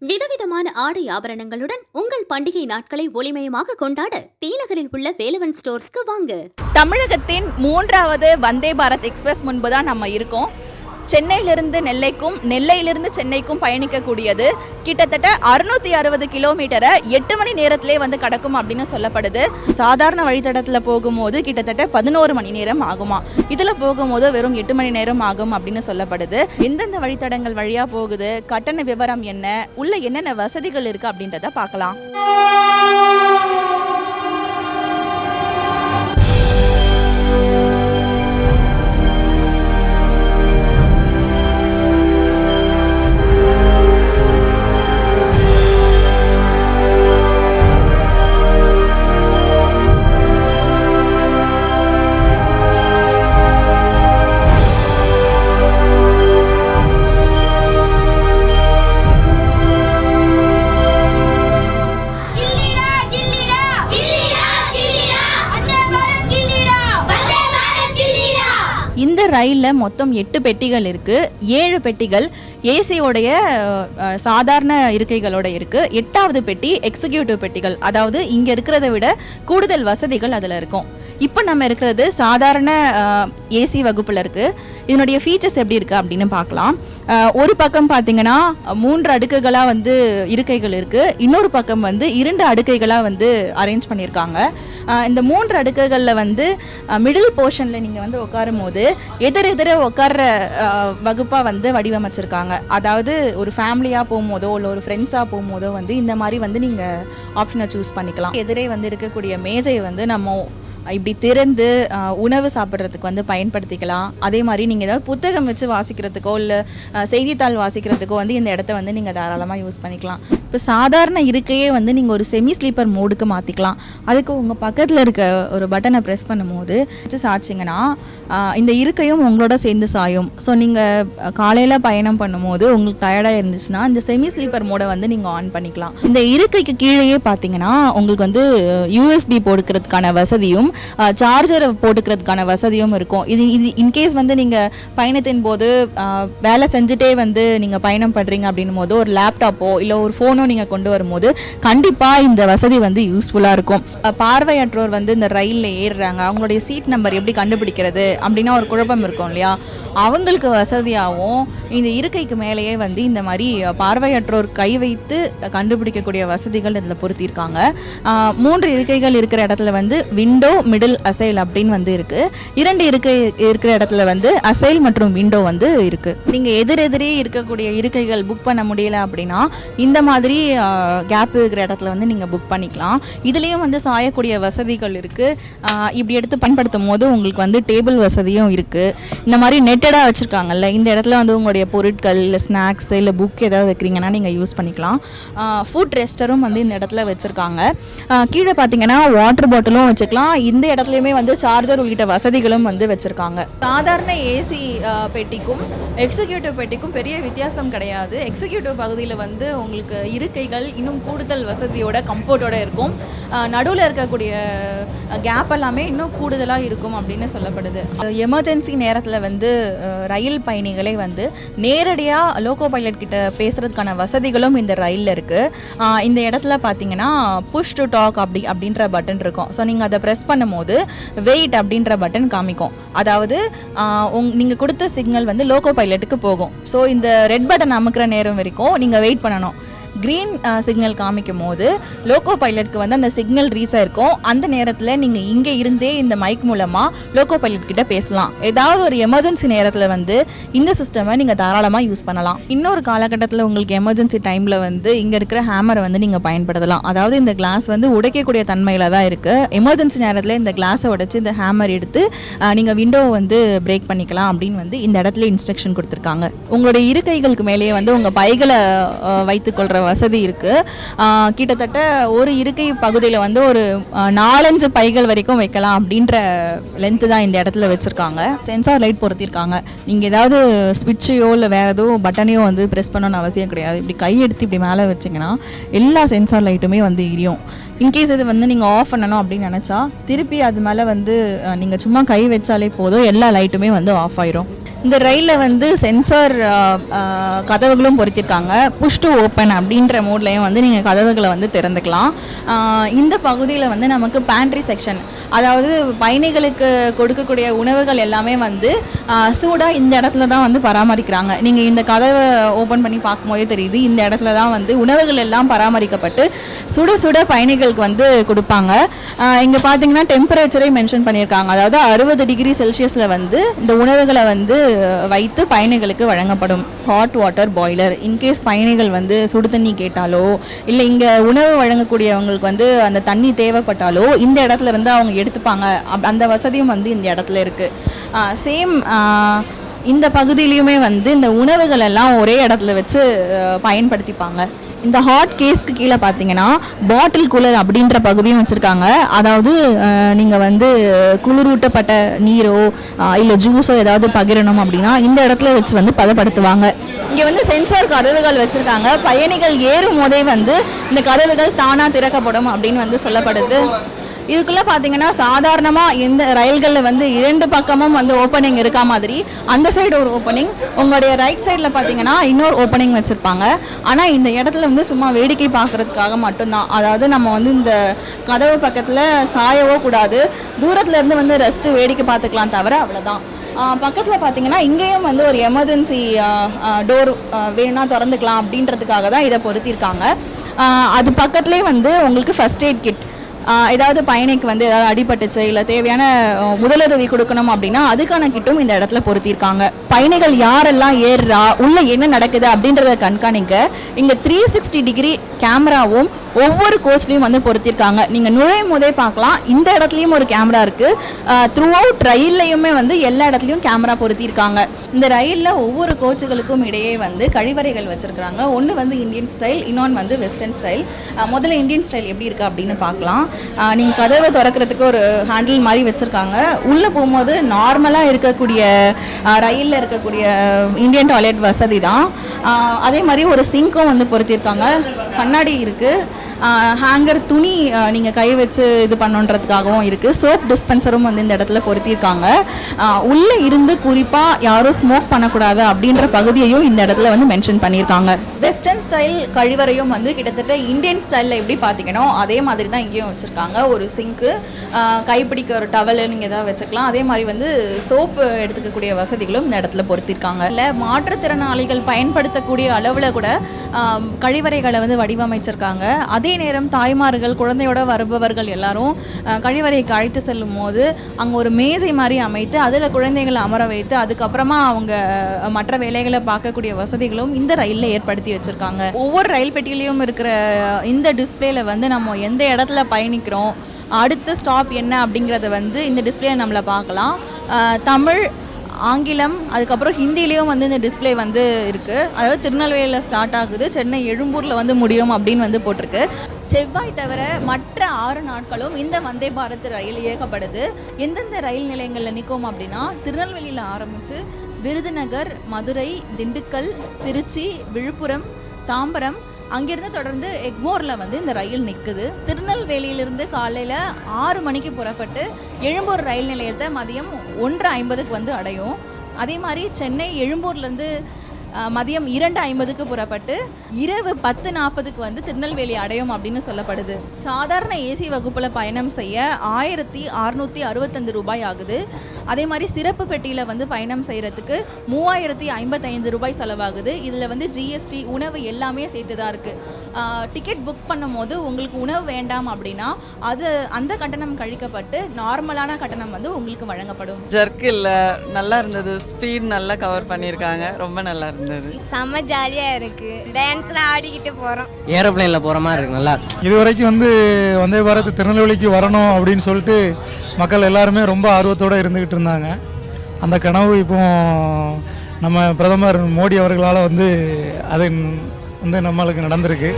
விதவிதமான ஆடை ஆபரணங்களுடன் உங்கள் பண்டிகை நாட்களை ஒளிமயமாக கொண்டாட தீநகரில் உள்ள வேலவன் ஸ்டோர்ஸ்க்கு வாங்க. தமிழகத்தின் 3வது வந்தே பாரத் எக்ஸ்பிரஸ் முன்பு நம்ம இருக்கோம். சென்னையிலிருந்து நெல்லைக்கும் நெல்லையிலிருந்து சென்னைக்கும் பயணிக்கக்கூடியது கிட்டத்தட்ட 660 கிலோமீட்டரை 8 மணி நேரத்திலே கடக்கும் அப்படின்னு சொல்லப்படுது. சாதாரண வழித்தடத்தில் போகும்போது கிட்டத்தட்ட 11 மணி நேரம் ஆகுமா, இதில் போகும்போது வெறும் 8 மணி நேரம் ஆகும் அப்படின்னு சொல்லப்படுது. எந்தெந்த வழித்தடங்கள் வழியாக போகுது, கட்டண விவரம் என்ன, உள்ள என்னென்ன வசதிகள் இருக்குது அப்படின்றத பார்க்கலாம். இந்த ரயிலில் மொத்தம் 8 பெட்டிகள் இருக்குது. 7 பெட்டிகள் ஏசியோடைய சாதாரண இருக்கைகளோட இருக்குது. 8வது பெட்டி எக்ஸிக்யூட்டிவ் பெட்டிகள், அதாவது இங்கே இருக்கிறத விட கூடுதல் வசதிகள் அதில் இருக்கும். இப்போ நம்ம இருக்கிறது சாதாரண ஏசி வகுப்பில் இருக்குது. இதனுடைய ஃபீச்சர்ஸ் எப்படி இருக்குது அப்படின்னு பார்க்கலாம். ஒரு பக்கம் பார்த்தீங்கன்னா 3 அடுக்குகளாக இருக்கைகள் இருக்குது. இன்னொரு பக்கம் 2 அடுக்கைகளாக அரேஞ்ச் பண்ணியிருக்காங்க. இந்த 3 அடுக்குகளில் மிடில் போர்ஷனில் நீங்கள் உட்காரும் போது எதிரெதிர உட்கார்ற வகுப்பாக வடிவமைச்சிருக்காங்க. அதாவது ஒரு ஃபேமிலியாக போகும்போதோ இல்லை ஒரு ஃப்ரெண்ட்ஸாக போகும்போதோ இந்த மாதிரி நீங்கள் ஆப்ஷனை சூஸ் பண்ணிக்கலாம். எதிரே இருக்கக்கூடிய மேஜை நம்ம இப்படி திறந்து உணவு சாப்பிட்றதுக்கு பயன்படுத்திக்கலாம். அதே மாதிரி நீங்கள் ஏதாவது புத்தகம் வச்சு வாசிக்கிறதுக்கோ இல்லை செய்தித்தாள் வாசிக்கிறதுக்கோ இந்த இடத்த நீங்கள் தாராளமாக யூஸ் பண்ணிக்கலாம். இப்போ சாதாரண இருக்கையே நீங்கள் ஒரு செமி ஸ்லீப்பர் மோடுக்கு மாற்றிக்கலாம். அதுக்கு உங்கள் பக்கத்தில் இருக்க ஒரு பட்டனை ப்ரெஸ் பண்ணும்போது சாய்ச்சிங்கன்னா இந்த இருக்கையும் உங்களோட சேர்ந்து சாயும். ஸோ நீங்கள் காலையில் பயணம் பண்ணும்போது உங்களுக்கு டயர்டாக இருந்துச்சுன்னா இந்த செமி ஸ்லீப்பர் மோடை நீங்கள் ஆன் பண்ணிக்கலாம். இந்த இருக்கைக்கு கீழேயே பார்த்தீங்கன்னா உங்களுக்கு யூஎஸ்பி போட்டுக்கிறதுக்கான வசதியும் சார்ஜரை போட்டுக்கிறதுக்கான வசதியும் இருக்கும். இது இன்கேஸ் நீங்கள் பயணத்தின் போது வேலை செஞ்சுட்டே நீங்கள் பயணம் பண்ணுறீங்க அப்படின்னும் போது ஒரு லேப்டாப்போ இல்லை ஒரு ஃபோனோ நீங்கள் கொண்டு வரும்போது கண்டிப்பாக இந்த வசதி யூஸ்ஃபுல்லாக இருக்கும். பார்வையற்றோர் இந்த ரயிலில் ஏறுறாங்க, அவங்களுடைய சீட் நம்பர் எப்படி கண்டுபிடிக்கிறது அப்படின்னா ஒரு குழப்பம் இருக்கும் இல்லையா, அவங்களுக்கு வசதியாகவும் இந்த இருக்கைக்கு மேலேயே இந்த மாதிரி பார்வையற்றோர் கை வைத்து கண்டுபிடிக்கக்கூடிய வசதிகள் இதில் பொருத்தியிருக்காங்க. 3 இருக்கைகள் இருக்கிற இடத்துல விண்டோ மிடில் அசைல் அப்படின்னு இருக்குது. 2 இருக்கை இருக்கிற இடத்துல அசைல் மற்றும் விண்டோ இருக்குது. நீங்கள் எதிரெதிரே இருக்கக்கூடிய இருக்கைகள் புக் பண்ண முடியல அப்படின்னா இந்த மாதிரி கேப் இருக்கிற இடத்துல நீங்கள் புக் பண்ணிக்கலாம். இதுலேயும் சாயக்கூடிய வசதிகள் இருக்குது. இப்படி எடுத்து பயன்படுத்தும் போது உங்களுக்கு டேபிள் வசதியும் இருக்குது. இந்த மாதிரி நெட்டடாக வச்சுருக்காங்கல்ல, இந்த இடத்துல உங்களுடைய பொருட்கள் இல்லை ஸ்நாக்ஸ் இல்லை புக் ஏதாவது வைக்கிறீங்கன்னா நீங்கள் யூஸ் பண்ணிக்கலாம். ஃபுட் ரெஸ்டரும் இந்த இடத்துல வச்சுருக்காங்க. கீழே பார்த்தீங்கன்னா வாட்டர் பாட்டிலும் வச்சுக்கலாம். இந்த இடத்துலையுமே சார்ஜர் உள்ளிட்ட வசதிகளும் வச்சுருக்காங்க. சாதாரண ஏசி பெட்டிக்கும் எக்ஸிக்யூட்டிவ் பெட்டிக்கும் பெரிய வித்தியாசம் கிடையாது. எக்ஸிக்யூட்டிவ் பகுதியில் உங்களுக்கு இருக்கைகள் இன்னும் கூடுதல் வசதியோட கம்ஃபர்ட்டோட இருக்கும். நடுவில் இருக்கக்கூடிய கேப் எல்லாமே இன்னும் கூடுதலாக இருக்கும் அப்படின்னு சொல்லப்படுது. எமர்ஜென்சி நேரத்தில் ரயில் பயணிகளை நேரடியாக லோகோ பைலட் கிட்ட பேசுகிறதுக்கான வசதிகளும் இந்த ரயிலில் இருக்குது. இந்த இடத்துல பார்த்தீங்கன்னா புஷ் டு டாக் அப்படின்ற பட்டன் இருக்கும். ஸோ நீங்கள் அதை ப்ரெஸ் பண்ணும்போது வெயிட் அப்படின்ற பட்டன் காமிக்கும். அதாவது நீங்கள் கொடுத்த சிக்னல் லோகோ பைலட்டுக்கு போகும். ஸோ இந்த ரெட் பட்டன் அமுக்கிற நேரம் வரைக்கும் நீங்கள் வெயிட் பண்ணணும். க்ரீன் சிக்னல் காமிக்கும் போது லோகோ பைலட்க்கு அந்த சிக்னல் ரீச் ஆயிருக்கும். அந்த நேரத்தில் நீங்கள் இங்கே இருந்தே இந்த மைக் மூலமாக லோகோ பைலட் கிட்ட பேசலாம். ஏதாவது ஒரு எமர்ஜென்சி நேரத்தில் இந்த சிஸ்டமை நீங்கள் தாராளமாக யூஸ் பண்ணலாம். இன்னொரு காலகட்டத்தில் உங்களுக்கு எமர்ஜென்சி டைமில் இங்கே இருக்கிற ஹேமரை நீங்கள் பயன்படுத்தலாம். அதாவது இந்த கிளாஸ் உடைக்கக்கூடிய தன்மையில் தான் இருக்குது. எமர்ஜென்சி நேரத்தில் இந்த கிளாஸை உடைச்சி இந்த ஹேமர் எடுத்து நீங்கள் விண்டோவை பிரேக் பண்ணிக்கலாம் அப்படின்னு இந்த இடத்துல இன்ஸ்ட்ரக்ஷன் கொடுத்துருக்காங்க. உங்களுடைய இருக்கைகளுக்கு மேலேயே உங்கள் பைகளை வைத்துக்கொள்கிற வசதி இருக்கு. கிட்டத்தட்ட ஒரு இருக்கை பகுதியில் ஒரு 4-5 பைகள் வரைக்கும் வைக்கலாம் அப்படின்ற லென்த்து தான் இந்த இடத்துல வச்சுருக்காங்க. சென்சார் லைட் பொருத்திருக்காங்க. நீங்கள் ஏதாவது ஸ்விட்சையோ இல்லை வேறு ஏதோ பட்டனையோ ப்ரெஸ் பண்ணணும்னு அவசியம் கிடையாது. இப்படி கை எடுத்து இப்படி மேலே வச்சிங்கன்னா எல்லா சென்சார் லைட்டுமே எரியும். இன்கேஸ் இது நீங்கள் ஆஃப் பண்ணணும் அப்படின்னு நினச்சா திருப்பி அது மேலே நீங்கள் சும்மா கை வச்சாலே போதும், எல்லா லைட்டுமே ஆஃப் ஆயிரும். இந்த ரயிலில் வந்து சென்சார் கதவுகளும் பொருத்திருக்காங்க. புஷ் டு ஓப்பன் அப்படின்ற மோட்லையும் வந்து நீங்கள் கதவுகளை வந்து திறந்துக்கலாம். இந்த பகுதியில் வந்து நமக்கு பேண்ட்ரி செக்ஷன், அதாவது பயணிகளுக்கு கொடுக்கக்கூடிய உணவுகள் எல்லாமே வந்து சூடாக இந்த இடத்துல தான் வந்து பராமரிக்கிறாங்க. நீங்கள் இந்த கதவை ஓப்பன் பண்ணி பார்க்கும்போதே தெரியுது, இந்த இடத்துல தான் வந்து உணவுகள் எல்லாம் பராமரிக்கப்பட்டு சுட சுட பயணிகளுக்கு வந்து கொடுப்பாங்க. இங்கே பார்த்தீங்கன்னா டெம்பரேச்சரை மென்ஷன் பண்ணியிருக்காங்க. அதாவது 60 டிகிரி செல்சியஸில் வந்து இந்த உணவுகளை வந்து வைத்து பயணிகளுக்கு வழங்கப்படும். ஹாட் வாட்டர் பாய்லர், இன்கேஸ் பயணிகள் வந்து சுடு தண்ணி கேட்டாலோ இல்லை இங்கே உணவு வழங்கக்கூடியவங்களுக்கு வந்து அந்த தண்ணி தேவைப்பட்டாலோ இந்த இடத்துல வந்து அவங்க எடுத்துப்பாங்க. அந்த வசதியும் வந்து இந்த இடத்துல இருக்குது. சேம் இந்த பகுதியிலையுமே வந்து இந்த உணவுகள் எல்லாம் ஒரே இடத்துல வச்சு பயன்படுத்திப்பாங்க. இந்த ஹாட் கேஸ்க்கு கீழே பார்த்தீங்கன்னா பாட்டில் கூலர் அப்படின்ற பகுதியும் வச்சுருக்காங்க. அதாவது நீங்கள் வந்து குளிரூட்டப்பட்ட நீரோ இல்லை ஜூஸோ ஏதாவது பகிரணும் அப்படின்னா இந்த இடத்துல வச்சு வந்து பதப்படுத்துவாங்க. இங்கே வந்து சென்சார் கதவுகள் வச்சுருக்காங்க. பயணிகள் ஏறும் போதே வந்து இந்த கதவுகள் தானாக திறக்கப்படும் அப்படின்னு வந்து சொல்லப்படுது. இதுக்குள்ளே பார்த்தீங்கன்னா சாதாரணமாக இந்த ரயில்களில் வந்து 2 பக்கமும் வந்து ஓப்பனிங் இருக்கா மாதிரி அந்த சைடு ஒரு ஓப்பனிங், உங்களுடைய ரைட் சைடில் பார்த்தீங்கன்னா இன்னொரு ஓப்பனிங் வச்சுருப்பாங்க. ஆனால் இந்த இடத்துல வந்து சும்மா வேடிக்கை பார்க்குறதுக்காக மட்டும்தான். அதாவது நம்ம வந்து இந்த கதவு பக்கத்தில் சாயவோ கூடாது, தூரத்தில் இருந்து வந்து ரெஸ்ட்டு வேடிக்கை பார்த்துக்கலாம் தவிர அவ்வளோதான். பக்கத்தில் பார்த்தீங்கன்னா இங்கேயும் வந்து ஒரு எமர்ஜென்சி டோர் வேணும்னா திறந்துக்கலாம் அப்படின்றதுக்காக தான் இதை பொருத்தியிருக்காங்க. அது பக்கத்துலேயே வந்து உங்களுக்கு ஃபஸ்ட் எய்ட் கிட், ஏதாவது பயணிக்கு வந்து ஏதாவது அடிபட்டுச்சு இல்லை தேவையான முதலுதவி கொடுக்கணும் அப்படின்னா அதுக்கான கிட்டும் இந்த இடத்துல பொருத்தியிருக்காங்க. பயணிகள் யாரெல்லாம் ஏறுறா, உள்ளே என்ன நடக்குது அப்படின்றத கண்காணிக்க இங்கே 360 டிகிரி கேமராவும் ஒவ்வொரு கோச்லேயும் வந்து பொருத்தியிருக்காங்க. நீங்கள் நுழையும் போதே பார்க்கலாம், இந்த இடத்துலையும் ஒரு கேமரா இருக்குது. த்ரூ அவுட் ரயில்லையுமே வந்து எல்லா இடத்துலையும் கேமரா பொருத்தியிருக்காங்க. இந்த ரயிலில் ஒவ்வொரு கோச்சுகளுக்கும் இடையே வந்து கழிவறைகள் வச்சுருக்குறாங்க. ஒன்று வந்து இந்தியன் ஸ்டைல், இன்னொன்று வந்து வெஸ்டர்ன் ஸ்டைல். முதல்ல இந்தியன் ஸ்டைல் எப்படி இருக்குது அப்படின்னு பார்க்கலாம். நீங்கள் கதவை திறக்கிறதுக்கு ஒரு ஹேண்டில் மாதிரி வச்சுருக்காங்க. உள்ளே போகும்போது நார்மலாக இருக்கக்கூடிய ரயிலில் இருக்கக்கூடிய இந்தியன் டாய்லெட் வசதி தான். அதே மாதிரி ஒரு சிங்க்கும் வந்து பொருத்தியிருக்காங்க. கண்ணாடி இருக்குது. ஹேங்கர் துணி நீங்கள் கை வச்சு இது பண்ணுன்றதுக்காகவும் இருக்குது. சோப் டிஸ்பென்சரும் வந்து இந்த இடத்துல பொருத்தியிருக்காங்க. உள்ளே இருந்து குறிப்பாக யாரும் ஸ்மோக் பண்ணக்கூடாது அப்படின்ற பகுதியையும் இந்த இடத்துல வந்து மென்ஷன் பண்ணியிருக்காங்க. வெஸ்டர்ன் ஸ்டைல் கழிவறையும் வந்து கிட்டத்தட்ட இந்தியன் ஸ்டைலில் எப்படி பார்த்தீங்கன்னா அதே மாதிரி தான் இங்கேயும் வச்சுருக்காங்க. ஒரு சிங்க்கு, கைப்பிடிக்க ஒரு டவலு நீங்கள் எதாவது வச்சுக்கலாம். அதே மாதிரி வந்து சோப்பு எடுத்துக்கக்கூடிய வசதிகளும் இந்த இடத்துல பொருத்தியிருக்காங்க. இல்லை மாற்றுத்திறனாளிகள் பயன்படுத்தக்கூடிய அளவில் கூட கழிவறைகளை வந்து வடிவமைச்சிருக்காங்க. அதே நேரம் தாய்மார்கள் குழந்தையோட வருபவர்கள் எல்லாரும் கழிவறைக்கு அழைத்து செல்லும் போது அங்கே ஒரு மேசை மாதிரி அமைத்து அதில் குழந்தைகளை அமர வைத்து அதுக்கப்புறமா அவங்க மற்ற வேலைகளை பார்க்கக்கூடிய வசதிகளும் இந்த ரயிலில் ஏற்படுத்தி வச்சுருக்காங்க. ஒவ்வொரு ரயில் பெட்டியிலையும் இருக்கிற இந்த டிஸ்பிளேல வந்து நம்ம எந்த இடத்துல பயணிக்கிறோம், அடுத்த ஸ்டாப் என்ன அப்படிங்கிறத வந்து இந்த டிஸ்பிளே நம்மளை பார்க்கலாம். தமிழ், ஆங்கிலம், அதுக்கப்புறம் ஹிந்திலையும் வந்து இந்த டிஸ்பிளே வந்து இருக்குது. அதாவது திருநெல்வேலியில் ஸ்டார்ட் ஆகுது, சென்னை எழும்பூரில் வந்து முடியும் அப்படின்னு வந்து போட்டிருக்கு. செவ்வாய் தவிர மற்ற 6 நாட்களும் இந்த வந்தே பாரத் ரயில் இயக்கப்படுது. எந்தெந்த ரயில் நிலையங்களில் நிற்கும் அப்படின்னா திருநெல்வேலியில் ஆரம்பித்து விருதுநகர், மதுரை, திண்டுக்கல், திருச்சி, விழுப்புரம், தாம்பரம், அங்கேருந்து தொடர்ந்து எக்மோரில் வந்து இந்த ரயில் நிற்குது. திருநெல்வேலியிலிருந்து காலையில் 6 மணிக்கு புறப்பட்டு எழும்பூர் ரயில் நிலையத்தை மதியம் 1:50 வந்து அடையும். அதே மாதிரி சென்னை எழும்பூர்லேருந்து மதியம் 2:50 புறப்பட்டு இரவு 10:40 வந்து திருநெல்வேலி அடையும் அப்படின்னு சொல்லப்படுது. சாதாரண ஏசி வகுப்பில் பயணம் செய்ய 1665 ரூபாய் ஆகுது. அதே மாதிரி சிறப்பு பெட்டியில் வந்து பயணம் செய்கிறதுக்கு 3055 ரூபாய் செலவாகுது. இதில் வந்து ஜிஎஸ்டி, உணவு எல்லாமே சேர்த்து தான் இருக்குது. டிக்கெட் புக் பண்ணும் போது உங்களுக்கு உணவு வேண்டாம் அப்படின்னா அந்த கட்டணம் கழிக்கப்பட்டு நார்மலான கட்டணம் வந்து உங்களுக்கு வழங்கப்படும். ஜர்க் இல்லை, நல்லா இருந்தது. ஸ்பீட் நல்லா கவர் பண்ணியிருக்காங்க, ரொம்ப நல்லா இருந்தது. செம்ம ஜாலியாக இருக்குது. டான்ஸ்லாம் ஆடிக்கிட்டு போகிறோம். ஏரோப்ளைனில் போகிற மாதிரி இருக்கு. நல்லா இது வரைக்கும் வந்து வந்தே பாரத் திருநெல்வேலிக்கு வரணும் அப்படின்னு சொல்லிட்டு மக்கள் எல்லாருமே ரொம்ப ஆர்வத்தோடு இருந்துக்கிட்டு இருந்தாங்க. அந்த கனவு இப்போ நம்ம பிரதமர் மோடி அவர்களால் வந்து அது வந்து நம்மளுக்கு நடந்திருக்கு.